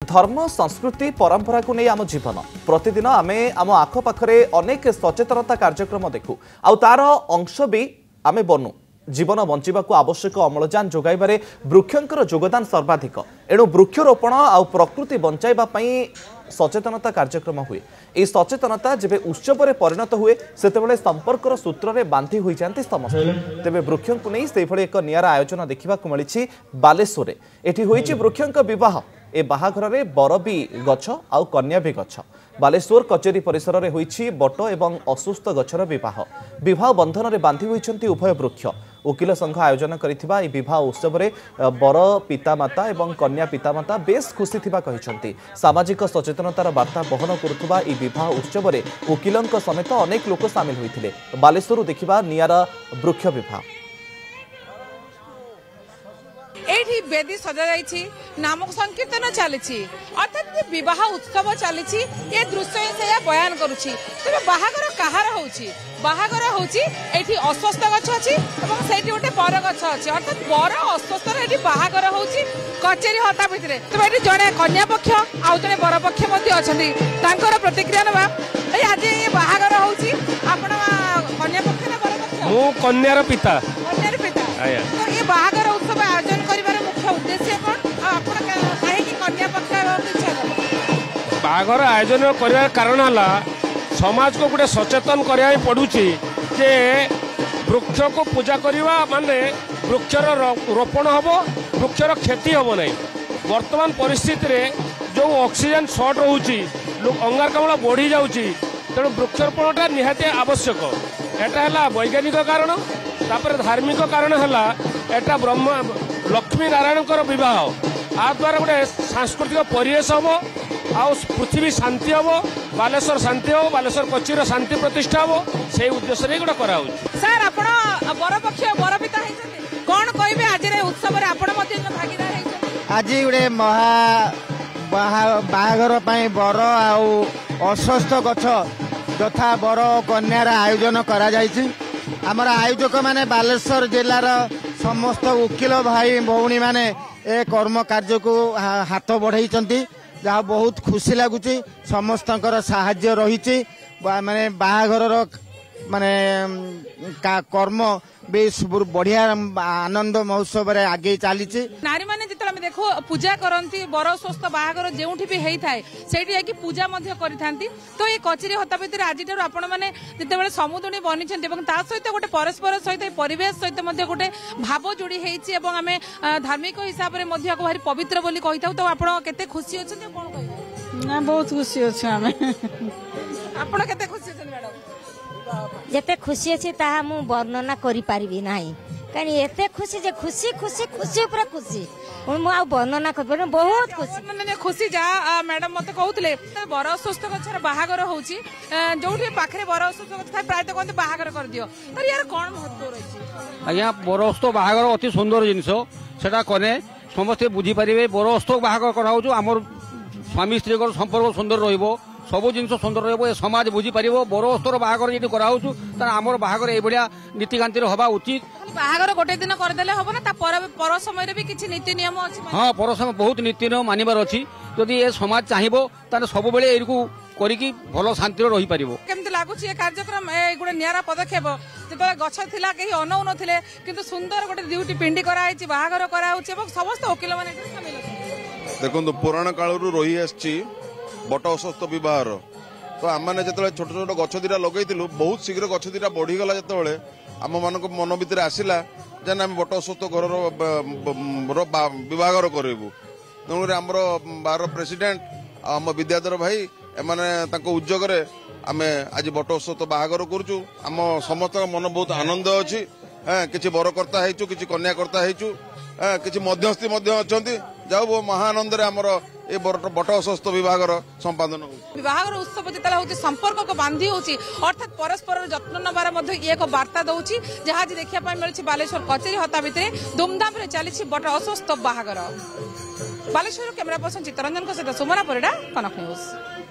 धर्म संस्कृति परंपरा को नहीं आम जीवन प्रतिदिन आम आम आखपाखे अनेक सचेतनता कार्यक्रम देखू आ तार अंश भी आम बनू जीवन बंचा आवश्यक अम्लजान जोगाइबारे वृक्षंकर योगदान सर्वाधिक एणु वृक्षरोपण आ प्रकृति बंचाइबापई सचेतनता कार्यक्रम हुए। यह सचेतनता जेबे उत्सव परिणत हुए सेतेबेले संपर्कर सूत्र में बांधी हो जाती समस्त तेबे वृक्षों को नहीं से एक नियारा आयोजन देखा मिली बालेश्वर एटी होईछि वृक्षों विवाह ए बाहाघर रे बरबी गछ आउ कन्या भी गछ बालेश्वर कचेरी परिसर में होईछि बट एवं असुस्थ गछर विवाह विवाह बंधन में बांधी होइछन्ति उभय वृक्ष वकिल संघ आयोजन करिथिबा ए विवाह उत्सव में बर पितामाता एवं कन्या पितामाता बेस खुशी थिबा कहिसन्ति सामाजिक सचेतनतार वार्ता बहन करुथुबा ए विवाह उत्सव में वकिलंक समेत अनेक लोक सामिल होइथिले। बालेश्वर देखिबा नियारा वृक्ष विवाह एठी बेदी सजा जाइछि नाम संकीर्तन चली अर्थात विवाह उत्सव चली ये दृश्य से बयान करुछि तेरे बाहागर कहार होउछि बाहागर होउछि एठी अस्वस्थ गछ अछि एवं सेठी गोटे बर गछ अछि अर्थात बर अस्वस्थ रे एठी बाहागर होउछि कचेरी हता भितरे तो एठी जणे कन्या पक्ष आ जणे बर पक्ष मध्ये अछंती तांकर प्रतिक्रिया नबा ए आज ये बाहागर होउछि आपण कन्या पक्ष ना बर पक्ष मु कन्यार पिता आया तो ये बाहागर उत्सव आयोजन करिवार मुख्य उद्देश्य कोन आपण काहे कि कन्या पक्ष इच्छा कर बाहागर आयोजन करिवार कारण हला समाज को गोटे सचेतन करिया पड़ुछि जे वृक्ष को पूजा करिवा माने वृक्षर रोपण हबो वृक्षर खेती हबो नै वर्तमान परिस्थिति रे जो ऑक्सीजन शॉर्ट रहउछि लोक अंगारकाम्ल बढ़ी जाउछि तेणु वृक्षरोपणटा निहाती आवश्यक एटा हला वैज्ञानिक कारण तापर धार्मिक कारण हला एटा ब्रह्म लक्ष्मी नारायण विवाह आ द्वारा गोटे सांस्कृतिक परिवेश हम आ पृथ्वी शांति हम बालेश्वर शांति हो बालेश्वर कचीर शांति प्रतिष्ठा हम से उद्देश्य गोटे करा सर आपण बर पक्ष बर पिता कौन कहबे आज उत्सव भागीदार आज गोटे बाहाघर बर अस्वस्थ गछ यथा बर कन्यार आयोजन करा जायछि। आमर आयोजक माने बालेश्वर जिलार समस्त वकिल भाई भौणी माने ए कर्म कार्य को हाथ बढ़ाई जहाँ बहुत खुशी लगुच समस्तंकर साहाय्य रही माने बाहाघर माने कर्म भी बढ़िया आनंद महोत्सव रे आगे चली नारी माने जिते देखो पूजा करती बर स्वस्थ बाहाघर जो भी होता है से पूजा करी तो ये कचेरी हता भितर आज आपण मैंने जिते समुदुणी बनी सहित गोटे परस्पर सहित परिवेश सहित गोटे भाव जोड़ी होती आम धार्मिक हिसाब से भारी पवित्र बोली कही था तो आप केते खुशी अच्छे कौन कह बहुत खुशी अच्छे आम आप केते खुशी अच्छे मैडम जेते खुशी अच्छी ताहा मु वर्णना करि पारिबी नाही कानी एते खुशी जे खुशी खुशी खुशी ऊपर खुशी मु आ वर्णना कर बहुत खुशी माने खुशी जा मैडम मते कहउतले बर अस्वस्थ गछर बाहागर होउची जोठी पाखरे बर अस्वस्थ गछ थाय प्रायत कोन बाहागर कर दियो तर यार कोन महत्व रहिछि आज्ञा बर अस्वस्थ बाहागर अति सुंदर जिंसो सेटा कोने समस्त बुझी पारिबे बर अस्वस्थ बाहागर कराउछु हमर स्वामी स्त्री को संपर्क सुंदर रहिबो सबु जिन सुंदर रही समाज बुझी पार बर स्तर बाहागर जी कराऊँ आमर बाहागर ये नीतिकांति हवा उचित बाहागर गोटे दिन करदे हम ना पर समय भी किसी नीति नियम अच्छी हाँ पर समय बहुत नीति नियम मानवर अच्छी जदि ये समाज चाहिए सब बेले करिकी भल शांति रही पार केमती लगुच ये कार्यक्रम गोटे निरा पदक्षेप जो गछ थिला कहीं अनौ नथिले किंतु सुंदर गोटे दुईटी पिंडी कराई बाहागर कराउछि समस्त वकिल माने देखो पुराण काल रही आसी बट अस्वस्थ विवाह तो आम मैंने जो छोट छोट गछ दीटा लगेलु बहुत शीघ्र गछ दीटा बढ़ीगला जो आम मान मन भर आसला जे आम बट अस्वस्थ घर विवाह करेबू तेणु आमर बार प्रेसिडेंट आम विद्याधर भाई एमाने उद्योग आम आज बट अस्वस्थ बाहागर करुचु आम समस्त मन बहुत आनंद अच्छी किसी बरकर्ता है कि कन्याकर्ता है कि मध्यस्थी अच्छा जाऊ महानंद आमर ए बट अस्वस्थ विभागर संपादन विवाह उत्सव जिते हूँ संपर्क को बांधी होची अर्थात परस्पर जत्न नबार एक वार्ता दौची जहाँ आज देखा मिली बालेश्वर कचेरी हता भितर धूमधाम चली बट अस्वस्थ बाहागर बालेश्वर कैमरा पर्सन चित्तरंजन सहित सुमना परिडा कनक न्यूज।